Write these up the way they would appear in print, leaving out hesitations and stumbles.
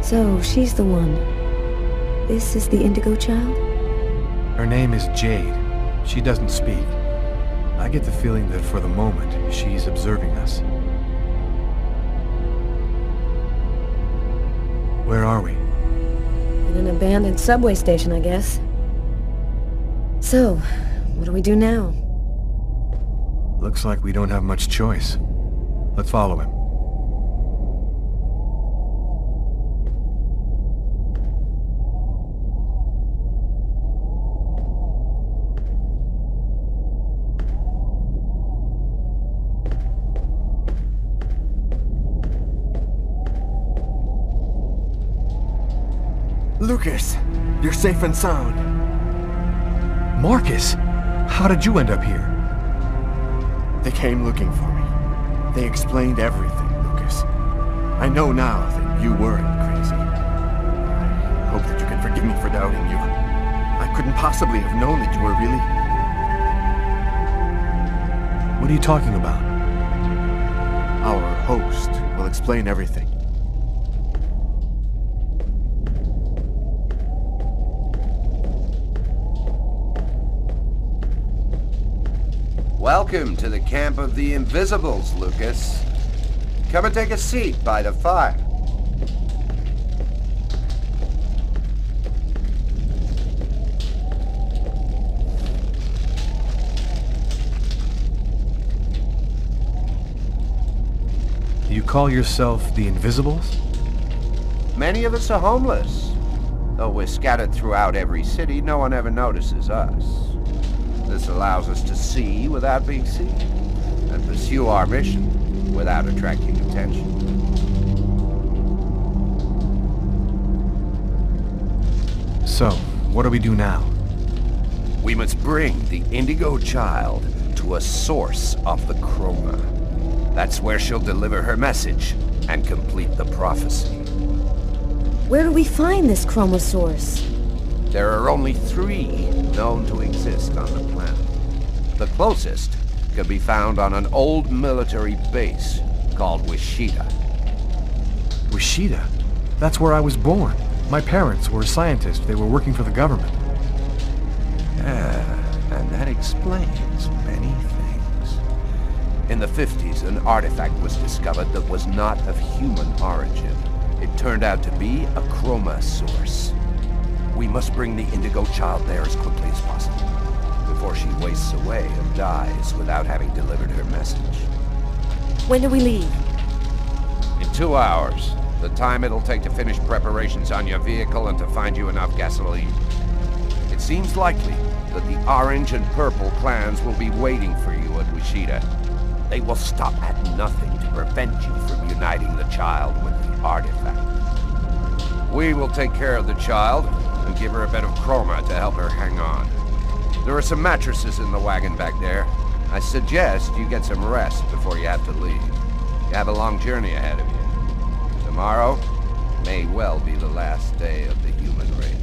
So, she's the one. This is the Indigo child? Her name is Jade. She doesn't speak. I get the feeling that for the moment, she's observing us. Where are we? In an abandoned subway station, I guess. So, what do we do now? Looks like we don't have much choice. Let's follow him. Lucas, you're safe and sound. Marcus! How did you end up here? They came looking for me. They explained everything, Lucas. I know now that you weren't crazy. I hope that you can forgive me for doubting you. I couldn't possibly have known that you were really... What are you talking about? Our host will explain everything. Welcome to the camp of the Invisibles, Lucas. Come and take a seat by the fire. You call yourself the Invisibles? Many of us are homeless. Though we're scattered throughout every city, no one ever notices us. This allows us to see without being seen, and pursue our mission without attracting attention. So, what do we do now? We must bring the Indigo child to a source of the chroma. That's where she'll deliver her message and complete the prophecy. Where do we find this chroma source? There are only 3 known to exist on the planet. The closest could be found on an old military base called Wishida. Wishida? That's where I was born. My parents were scientists. They were working for the government. And that explains many things. In the 50s, an artifact was discovered that was not of human origin. It turned out to be a chroma source. We must bring the Indigo child there as quickly as possible, before she wastes away and dies without having delivered her message. When do we leave? In 2 hours, the time it'll take to finish preparations on your vehicle and to find you enough gasoline. It seems likely that the Orange and Purple clans will be waiting for you at Wishida. They will stop at nothing to prevent you from uniting the child with the artifact. We will take care of the child and give her a bit of chroma to help her hang on. There are some mattresses in the wagon back there. I suggest you get some rest before you have to leave. You have a long journey ahead of you. Tomorrow may well be the last day of the human race.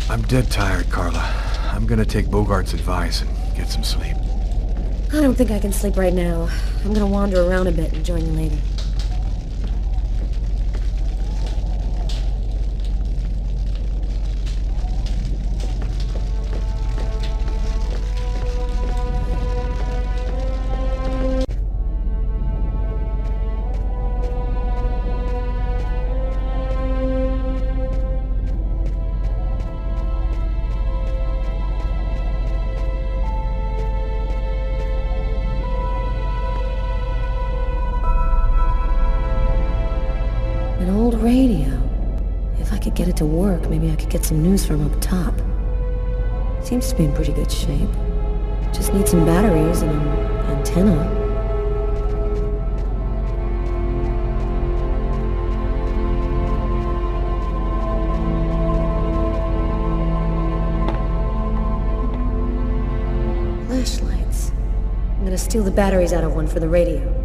I'm dead tired, Carla. I'm gonna take Bogart's advice and get some sleep. I don't think I can sleep right now. I'm gonna wander around a bit and join you later. An old radio. If I could get it to work, maybe I could get some news from up top. Seems to be in pretty good shape. Just need some batteries and an antenna. Flashlights. I'm gonna steal the batteries out of one for the radio.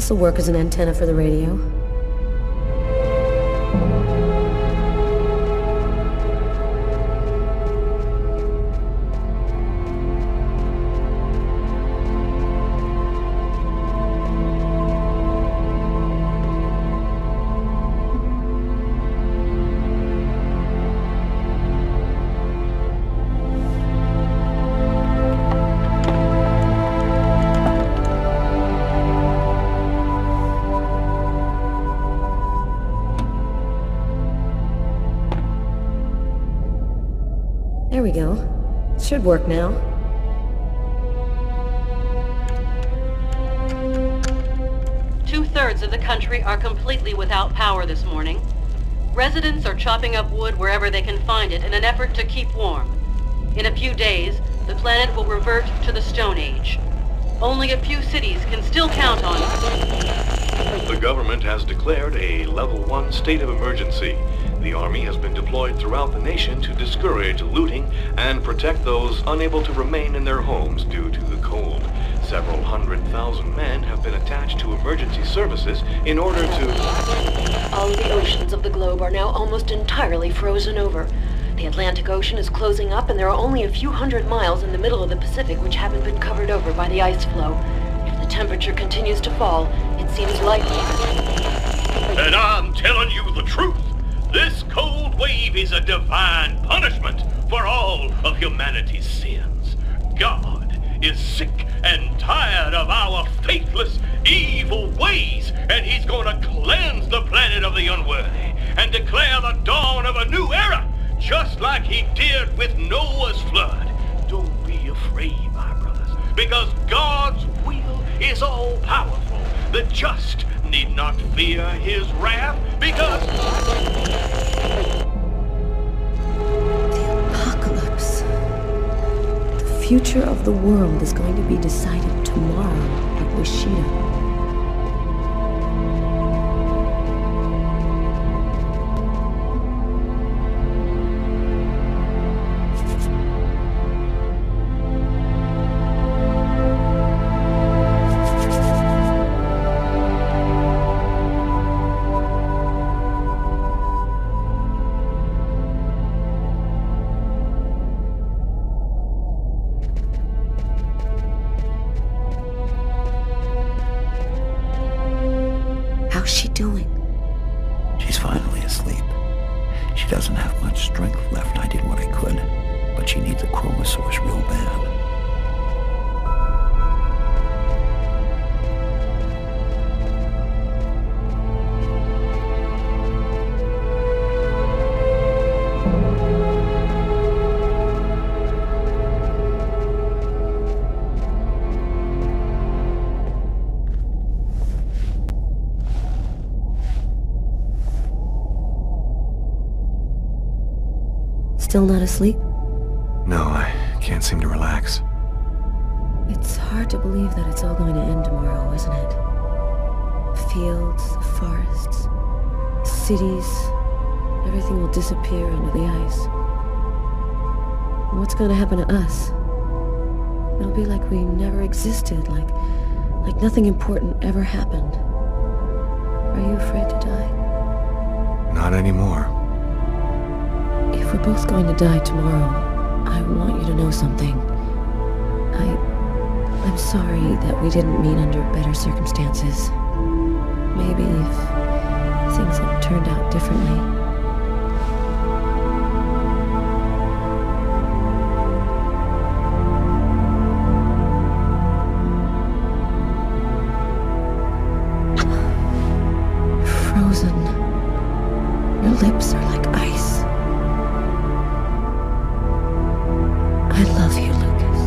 This'll work as an antenna for the radio. There we go. It should work now. Two-thirds of the country are completely without power this morning. Residents are chopping up wood wherever they can find it in an effort to keep warm. In a few days, the planet will revert to the Stone Age. Only a few cities can still count on it. The government has declared a Level 1 state of emergency. The Army has been deployed throughout the nation to discourage looting and protect those unable to remain in their homes due to the cold. Several 100,000 men have been attached to emergency services in order to... All of the oceans of the globe are now almost entirely frozen over. The Atlantic Ocean is closing up, and there are only a few hundred miles in the middle of the Pacific which haven't been covered over by the ice flow. If the temperature continues to fall, it seems likely that... And I'm telling you the truth. This cold wave is a divine punishment for all of humanity's sins. God is sick and tired of our faithless, evil ways, and he's gonna cleanse the planet of the unworthy and declare the dawn of a new era, just like he did with Noah's flood. Don't be afraid, my brothers, because God's will is all-powerful. The just need not fear his wrath, because... The apocalypse. The future of the world is going to be decided tomorrow at Wishida. How's she doing? She's finally asleep. She doesn't have much strength left. I did what I could, but she needs a chromosource real bad. Still not asleep? No, I can't seem to relax. It's hard to believe that it's all going to end tomorrow, isn't it? The fields, the forests, the cities, everything will disappear under the ice. And what's going to happen to us? It'll be like we never existed, like nothing important ever happened. Are you afraid to die? Not anymore. If we're both going to die tomorrow, I want you to know something. I'm sorry that we didn't meet under better circumstances. Maybe if things had turned out differently. Frozen. Your lips are like ice. I love you, Lucas.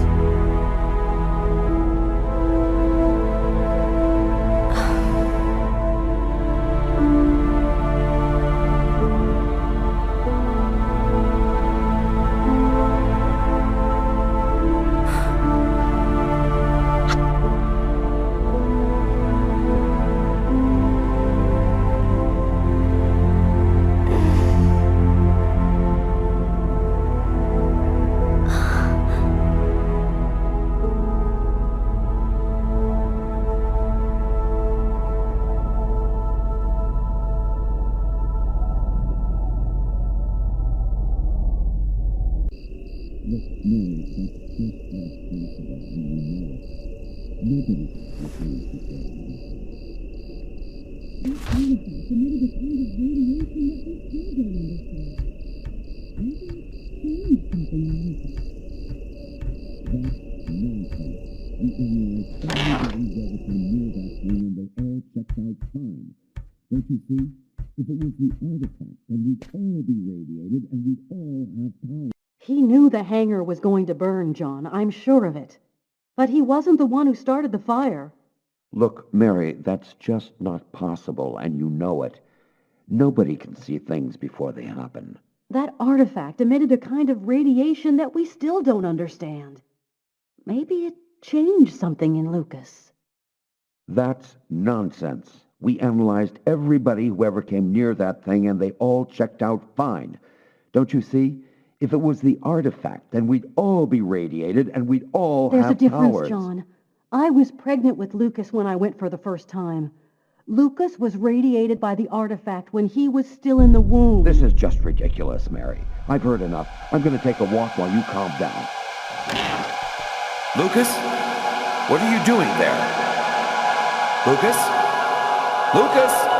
Don't you see? If it was the artifact, then we'd all be radiated and we'd all have power. He knew the hangar was going to burn, John. I'm sure of it. But he wasn't the one who started the fire. Look, Mary, that's just not possible, and you know it. Nobody can see things before they happen. That artifact emitted a kind of radiation that we still don't understand. Maybe it changed something in Lucas. That's nonsense. We analyzed everybody who ever came near that thing, and they all checked out fine. Don't you see? If it was the artifact, then we'd all be radiated, and we'd all There's have a difference, powers. John. I was pregnant with Lucas when I went for the first time. Lucas was radiated by the artifact when he was still in the womb. This is just ridiculous, Mary. I've heard enough. I'm going to take a walk while you calm down. Lucas? What are you doing there? Lucas? Lucas?